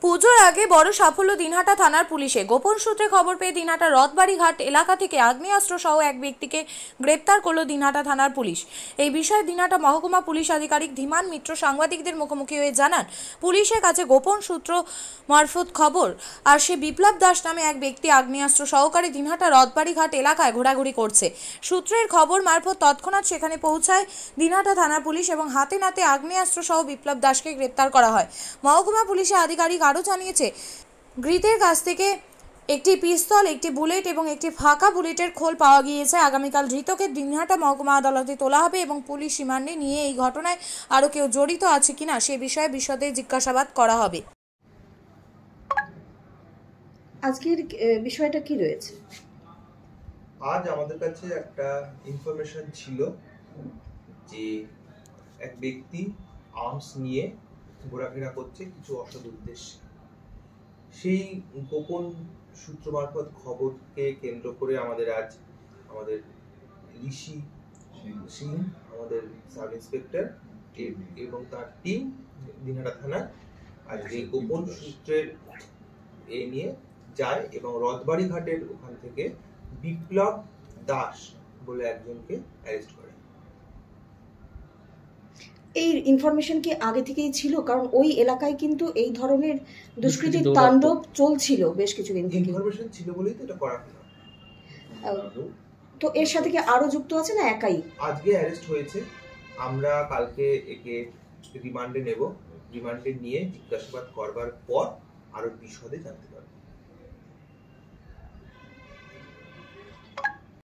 পুজোর আগে বড় সাফল্য দিনহাটা থানার পুলিশে। গোপন সূত্রে খবর পেয়ে দিনহাটা রথবাড়ি ঘাট এলাকা থেকে আগ্নেয়াস্ত্র সহ এক ব্যক্তিকে গ্রেপ্তার করল দিনহাটা থানার পুলিশ। এই বিষয়ে দিনহাটা মহকুমা পুলিশ আধিকারিক ধীমান মিত্র সাংবাদিকদের মুখোমুখি হয়ে জানান, পুলিশের কাছে গোপন সূত্র মারফত খবর আসে বিপ্লব দাস নামে এক ব্যক্তি আগ্নেয়াস্ত্র সহকারে দিনহাটা রথবাড়ি ঘাট এলাকায় ঘোরাঘুরি করছে। সূত্রের খবর মারফত তৎক্ষণাৎ সেখানে পৌঁছায় দিনহাটা থানার পুলিশ এবং হাতে নাতে আগ্নেয়াস্ত্র সহ বিপ্লব দাসকে গ্রেপ্তার করা হয়। মহকুমা পুলিশের আধিকারিক আরও জানিয়েছে, ধৃতের কাছ থেকে একটি পিস্তল, একটি বুলেট এবং একটি ফাঁকা বুলেটের খোল পাওয়া গিয়েছে। আগামীকাল ধৃতকে দিনহাটা মহকুমা আদালতে তোলা হবে এবং পুলিশ রিমান্ডে নিয়ে এই ঘটনায় আরও কেউ জড়িত আছে কিনা সে বিষয়ে বিশদে জিজ্ঞাসাবাদ করা হবে। আজকের বিষয়টা কি রয়েছে? আজ আমাদের কাছে একটা ইনফরমেশন ছিল যে এক ব্যক্তি আর্মস নিয়ে ঘোরাফেরা করছে কিছু অসৎ উদ্দেশ্যে। সেই গোপন সূত্র মারফত খবরকে কেন্দ্র করে আমাদের ঋষি সিং, আমাদের সাব ইন্সপেক্টর এবং তার টিম দিনহাটা থানার আজকে গোপন সূত্রের নিয়ে যায় এবং রথবাড়ি ঘাটের ওখান থেকে বিপ্লব দাস বলে একজনকে অ্যারেস্ট করে। এই ইনফরমেশন কি আগে থেকেই ছিল? কারণ ওই এলাকায় কিন্তু এই ধরনের দুষ্কৃতির তাণ্ডব চলছিল বেশ কিছুদিন থেকে। ইনফরমেশন ছিল বলেই তো এটা করা হলো। তো এর সাথে কি আরো যুক্ত আছে না একাই? আজকে অ্যারেস্ট হয়েছে, আমরা কালকে একে রিমান্ডে নেব। রিমান্ডে নিয়ে জিজ্ঞাসাবাদ করবার পর আরো বিশদে জানতে পারবো।